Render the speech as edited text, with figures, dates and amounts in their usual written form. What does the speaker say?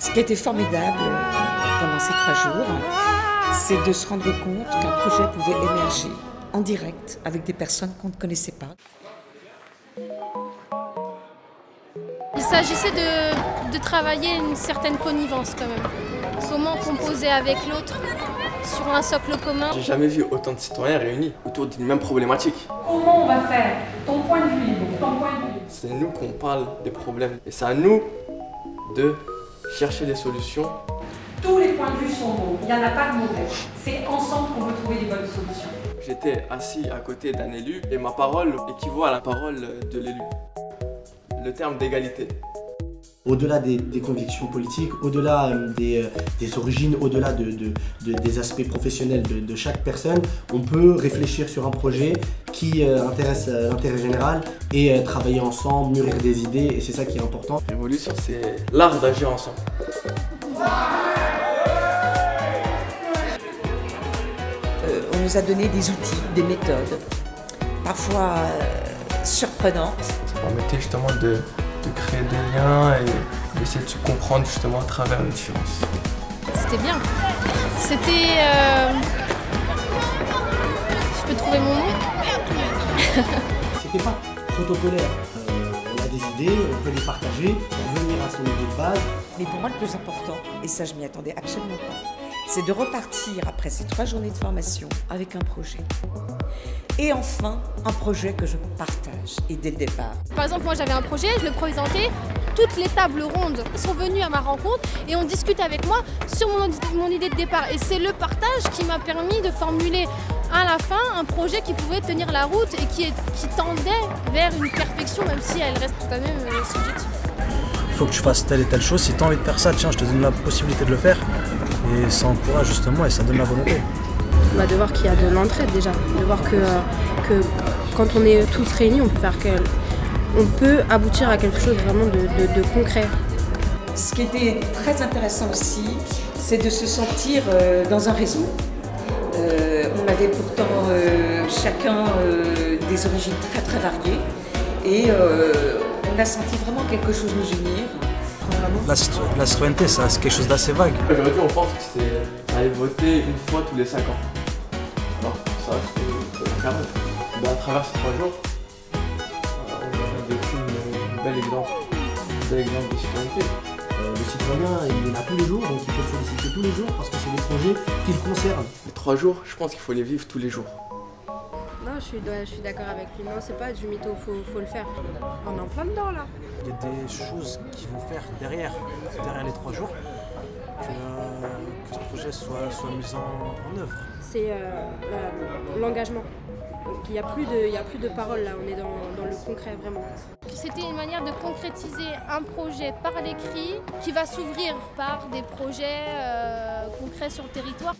Ce qui a été formidable pendant ces 3 jours, c'est de se rendre compte qu'un projet pouvait émerger en direct avec des personnes qu'on ne connaissait pas. Il s'agissait de travailler une certaine connivence quand même. Comment composer avec l'autre sur un socle commun. J'ai jamais vu autant de citoyens réunis autour d'une même problématique. Comment on va faire? Ton point de vue, donc ton point de vue. C'est nous qu'on parle des problèmes et c'est à nous de chercher des solutions. Tous les points de vue sont bons, il n'y en a pas de mauvais. C'est ensemble qu'on peut trouver les bonnes solutions. J'étais assis à côté d'un élu et ma parole équivaut à la parole de l'élu. Le terme d'égalité. Au-delà des convictions politiques, au-delà des origines, au-delà des aspects professionnels de chaque personne, on peut réfléchir sur un projet qui intéresse l'intérêt général et travailler ensemble, mûrir des idées, et c'est ça qui est important. Révolution, c'est l'art d'agir ensemble. On nous a donné des outils, des méthodes, parfois surprenantes. Ça permettait justement de créer des liens et d'essayer de se comprendre justement à travers les différences. C'était bien. C'était... Je peux trouver mon nom. C'était pas protocolaire. On a des idées, on peut les partager, revenir à son idée de base. Mais pour moi, le plus important, et ça je m'y attendais absolument pas, c'est de repartir après ces 3 journées de formation avec un projet. Et enfin, un projet que je partage, et dès le départ. Par exemple, moi j'avais un projet, je le présentais, toutes les tables rondes sont venues à ma rencontre et on discute avec moi sur mon idée de départ. Et c'est le partage qui m'a permis de formuler à la fin un projet qui pouvait tenir la route et qui tendait vers une perfection, même si elle reste tout à même subjective. Il faut que tu fasses telle et telle chose, si tu as envie de faire ça, tiens, je te donne la possibilité de le faire. Et ça encourage justement et ça donne la volonté. De voir qu'il y a de l'entraide déjà, de voir que quand on est tous réunis, on peut aboutir à quelque chose vraiment de concret. Ce qui était très intéressant aussi, c'est de se sentir dans un réseau. On avait pourtant chacun des origines très très variées et on a senti vraiment quelque chose nous unir. La citoyenneté, c'est quelque chose d'assez vague. Aujourd'hui, on pense que c'est aller voter une fois tous les 5 ans. Alors, ça, c'est carré. À travers ces 3 jours, on a vécu un bel exemple de citoyenneté. Le citoyen, il est là tous les jours, donc il faut le solliciter tous les jours parce que c'est des projets qui le concernent. Les 3 jours, je pense qu'il faut les vivre tous les jours. Non, je suis d'accord avec lui. Non, c'est pas du mytho, faut le faire. On est en plein dedans là. Il y a des choses qu'il faut faire derrière les 3 jours, que ce projet soit mis en œuvre. C'est l'engagement. Il n'y a plus de paroles là, on est dans le concret vraiment. C'était une manière de concrétiser un projet par l'écrit qui va s'ouvrir par des projets concrets sur le territoire.